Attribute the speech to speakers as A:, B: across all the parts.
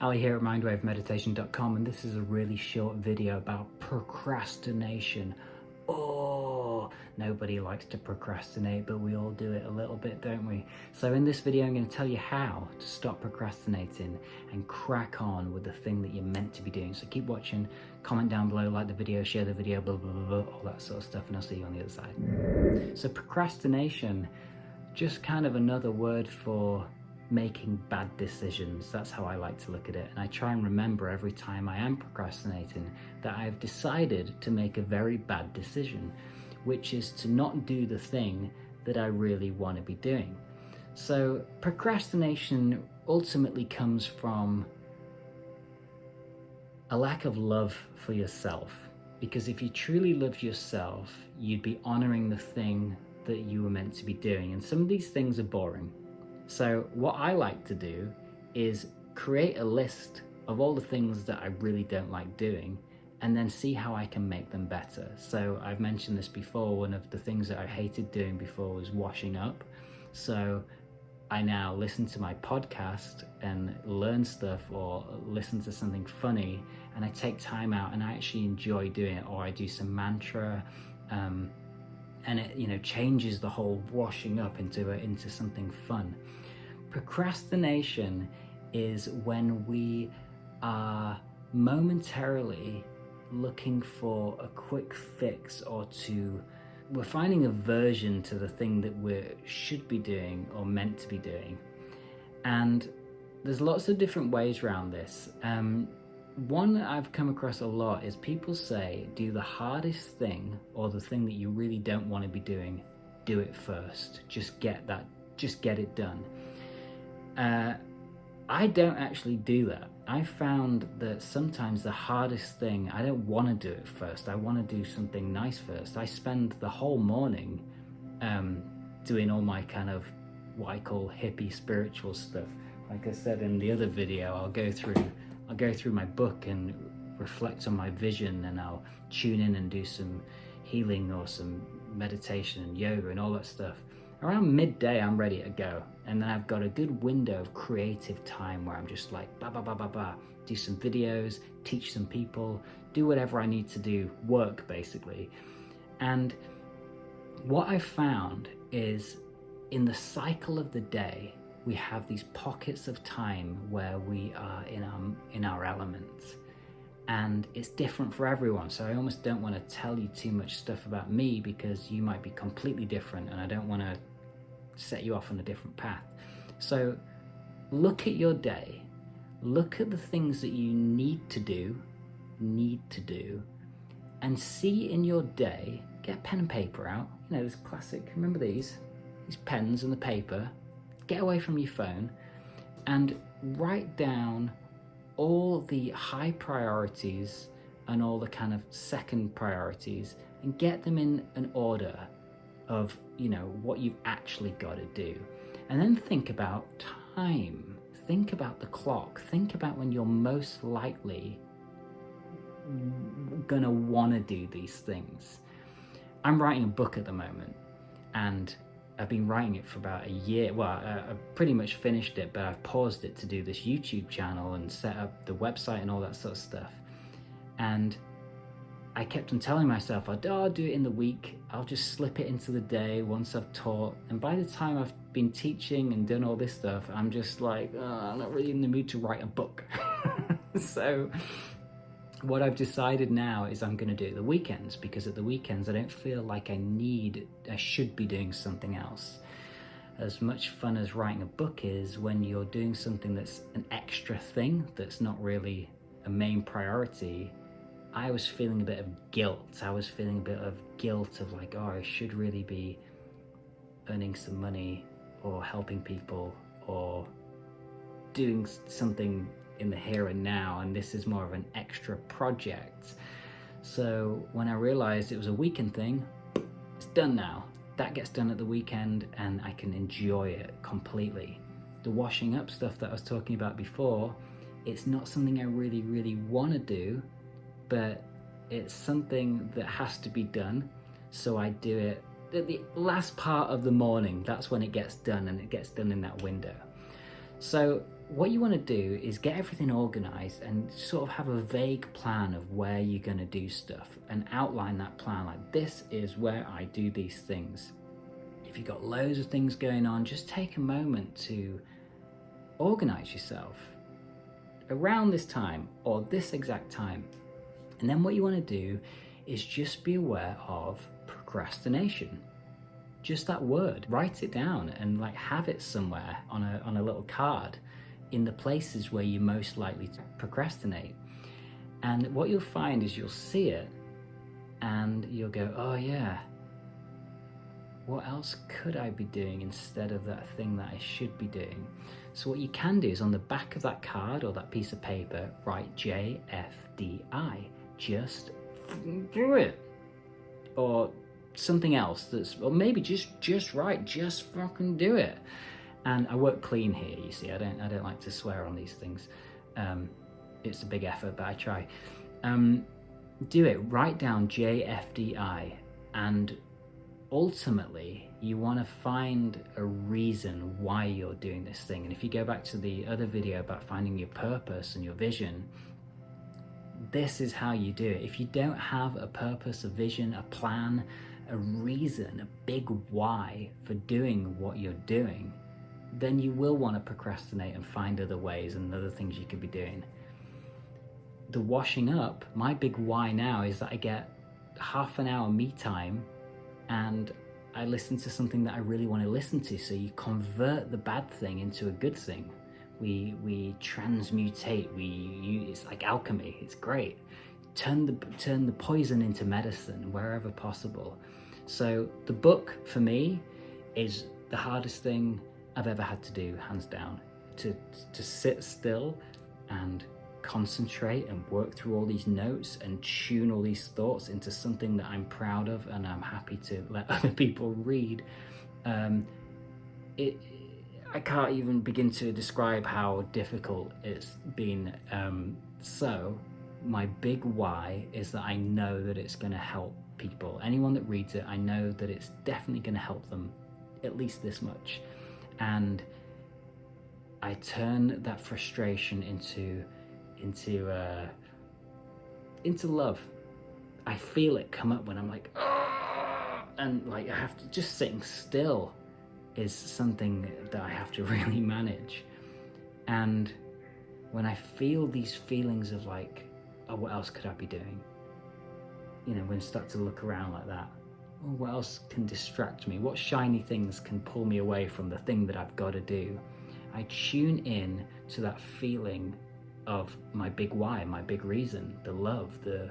A: Ali here at MindWaveMeditation.com, and this is a really short video about procrastination. Oh, nobody likes to procrastinate, but we all do it a little bit, don't we? So in this video, I'm going to tell you how to stop procrastinating and crack on with the thing that you're meant to be doing. So keep watching, comment down below, like the video, share the video, blah, blah, blah, blah, all that sort of stuff, and I'll see you on the other side. So procrastination, just kind of another word for making bad decisions. That's how I like to look at it, and I try and remember every time I am procrastinating that I've decided to make a very bad decision, which is to not do the thing that I really want to be doing. So procrastination ultimately comes from a lack of love for yourself, because if you truly loved yourself, you'd be honoring the thing that you were meant to be doing, and some of these things are boring. So what I like to do is create a list of all the things that I really don't like doing and then see how I can make them better. So I've mentioned this before, one of the things that I hated doing before was washing up. So I now listen to my podcast and learn stuff or listen to something funny, and I take time out and I actually enjoy doing it, or I do some mantra, and it changes the whole washing up into something fun. Procrastination is when we are momentarily looking for a quick fix, or we're finding aversion to the thing that we should be doing or meant to be doing. And there's lots of different ways around this. One that I've come across a lot is people say, do the hardest thing, or the thing that you really don't want to be doing, do it first. Just get it done. I don't actually do that. I found that sometimes the hardest thing, I don't want to do it first. I want to do something nice first. I spend the whole morning doing all my kind of what I call hippie spiritual stuff. Like I said in the other video, I'll go through my book and reflect on my vision, and I'll tune in and do some healing or some meditation and yoga and all that stuff. Around midday, I'm ready to go. And then I've got a good window of creative time where I'm just like, do some videos, teach some people, do whatever I need to do, work basically. And what I've found is in the cycle of the day, we have these pockets of time where we are in our elements, and it's different for everyone. So I almost don't want to tell you too much stuff about me, because you might be completely different, and I don't want to set you off on a different path. So look at your day, look at the things that you need to do, and see in your day, get pen and paper out, this classic, remember these pens and the paper. Get away from your phone and write down all the high priorities and all the kind of second priorities, and get them in an order of what you've actually got to do. And then think about time, think about the clock, think about when you're most likely gonna want to do these things. I'm writing a book at the moment, and I've been writing it for about a year. Well, I've pretty much finished it, but I've paused it to do this YouTube channel and set up the website and all that sort of stuff. And I kept on telling myself, I'll do it in the week. I'll just slip it into the day once I've taught. And by the time I've been teaching and done all this stuff, I'm just like, I'm not really in the mood to write a book. So what I've decided now is I'm going to do it at the weekends, because at the weekends I don't feel like I should be doing something else. As much fun as writing a book is, when you're doing something that's an extra thing that's not really a main priority, I was feeling a bit of guilt. I was feeling a bit of guilt of like, I should really be earning some money or helping people or doing something in the here and now, and this is more of an extra project. So when I realized it was a weekend thing, it's done now. That gets done at the weekend and I can enjoy it completely. The washing up stuff that I was talking about before, it's not something I really want to do, but it's something that has to be done. So I do it at the last part of the morning. That's when it gets done, and it gets done in that window. So what you want to do is get everything organized and sort of have a vague plan of where you're going to do stuff and outline that plan, like, this is where I do these things. If you've got loads of things going on, just take a moment to organize yourself around this time or this exact time. And then what you want to do is just be aware of procrastination. Just that word, write it down and like have it somewhere on a little card in the places where you're most likely to procrastinate. And what you'll find is you'll see it and you'll go, oh yeah, what else could I be doing instead of that thing that I should be doing? So what you can do is on the back of that card or that piece of paper, write JFDI, just do it. Or something else or maybe just write, just fucking do it. And I work clean here, you see, I don't like to swear on these things. It's a big effort, but I try. Do it, write down JFDI, and ultimately you want to find a reason why you're doing this thing. And if you go back to the other video about finding your purpose and your vision, this is how you do it. If you don't have a purpose, a vision, a plan, a reason, a big why for doing what you're doing, then you will want to procrastinate and find other ways and other things you could be doing. The washing up, my big why now is that I get half an hour me time and I listen to something that I really want to listen to. So you convert the bad thing into a good thing. We transmutate, it's like alchemy, it's great. Turn the poison into medicine wherever possible. So the book for me is the hardest thing I've ever had to do, hands down. To sit still and concentrate and work through all these notes and tune all these thoughts into something that I'm proud of and I'm happy to let other people read. I can't even begin to describe how difficult it's been. So my big why is that I know that it's going to help people. Anyone that reads it, I know that it's definitely going to help them at least this much. And I turn that frustration into love. I feel it come up when I'm like, oh! And like I have to, just sitting still is something that I have to really manage. And when I feel these feelings of like, oh, what else could I be doing? You know, when I start to look around like that, oh, what else can distract me? What shiny things can pull me away from the thing that I've got to do? I tune in to that feeling of my big why, my big reason, the love, the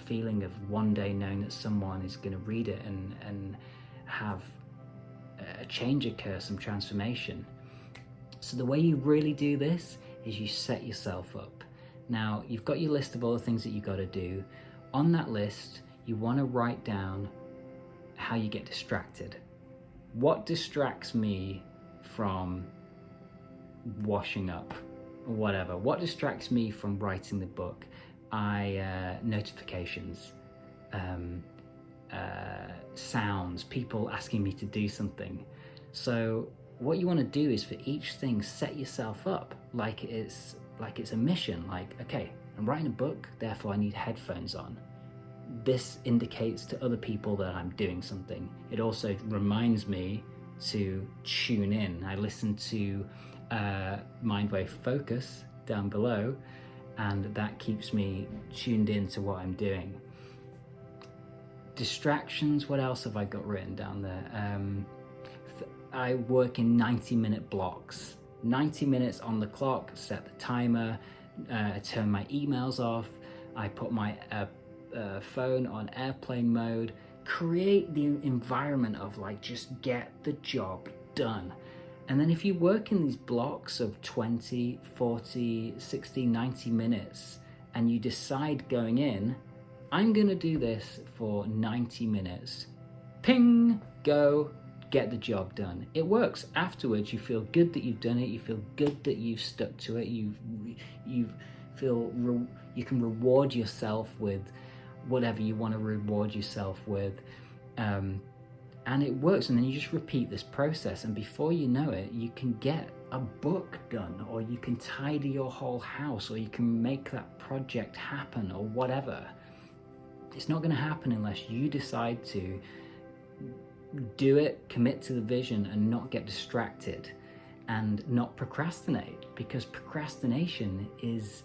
A: feeling of one day knowing that someone is going to read it and have a change occur, some transformation. So the way you really do this is you set yourself up. Now, you've got your list of all the things that you got to do. On that list, you want to write down how you get distracted. What distracts me from washing up or whatever? What distracts me from writing the book? Notifications, sounds, people asking me to do something. So what you want to do is for each thing, set yourself up like it's a mission. Like, okay, I'm writing a book, therefore I need headphones on. This indicates to other people that I'm doing something. It also reminds me to tune in. I listen to MindWave Focus down below, and that keeps me tuned in to what I'm doing. Distractions, what else have I got written down there? I work in 90-minute blocks. 90 minutes on the clock, set the timer, turn my emails off, I put my phone on airplane mode, create the environment of like, just get the job done. And then if you work in these blocks of 20, 40, 60, 90 minutes, and you decide going in, I'm gonna do this for 90 minutes, ping, go, get the job done. It works. Afterwards, you feel good that you've done it. You feel good that you've stuck to it. You can reward yourself with whatever you want to reward yourself with. And it works, and then you just repeat this process, and before you know it, you can get a book done, or you can tidy your whole house, or you can make that project happen, or whatever. It's not going to happen unless you decide to do it, commit to the vision, and not get distracted and not procrastinate, because procrastination is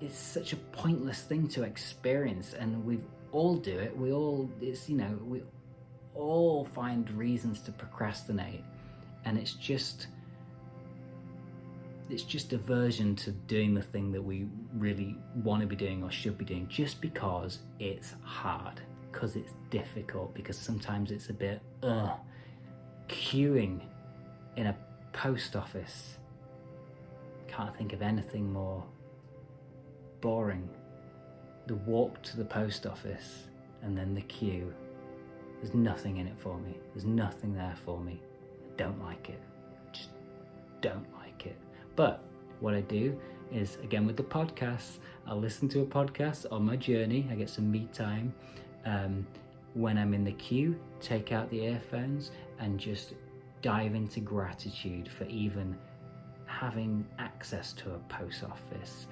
A: such a pointless thing to experience, and we all do it. We all find reasons to procrastinate, and it's just aversion to doing the thing that we really want to be doing or should be doing, just because it's hard, because it's difficult, because sometimes it's a bit queuing in a post office. Can't think of anything more boring. The walk to the post office and then the queue. There's nothing in it for me. There's nothing there for me. I don't like it. Just don't like it. But what I do is, again with the podcasts, I'll listen to a podcast on my journey. I get some me time. When I'm in the queue, take out the earphones and just dive into gratitude for even having access to a post office,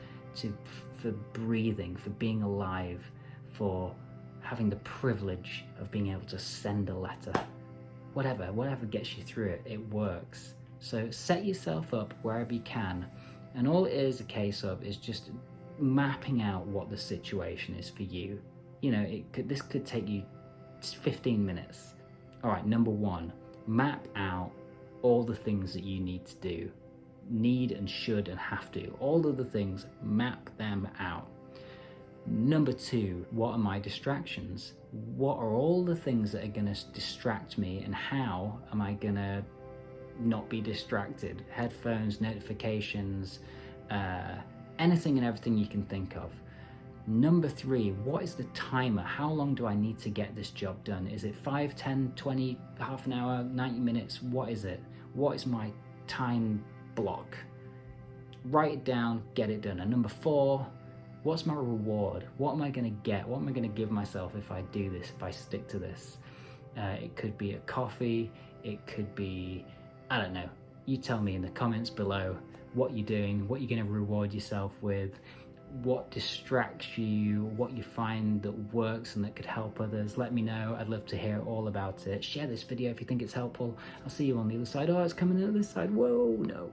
A: for breathing, for being alive, for having the privilege of being able to send a letter. Whatever gets you through it, it works. So set yourself up wherever you can, and all it is a case of is just mapping out what the situation is for you. This could take you 15 minutes. All right, number one, map out all the things that you need to do. Need and should and have to. All of the things, map them out. Number two, what are my distractions? What are all the things that are going to distract me, and how am I going to not be distracted? Headphones, notifications, anything and everything you can think of. Number three, what is the timer? How long do I need to get this job done? Is it 5, 10, 20, half an hour, 90 minutes? What is it? What is my time block? Write it down, get it done. And number four, what's my reward? What am I going to get? What am I going to give myself if I do this, if I stick to this? It could be a coffee. It could be, I don't know. You tell me in the comments below what you're doing, what you're going to reward yourself with, what distracts you, what you find that works and that could help others. Let me know. I'd love to hear all about it. Share this video if you think it's helpful. I'll see you on the other side. Oh, it's coming on this side. Whoa, no.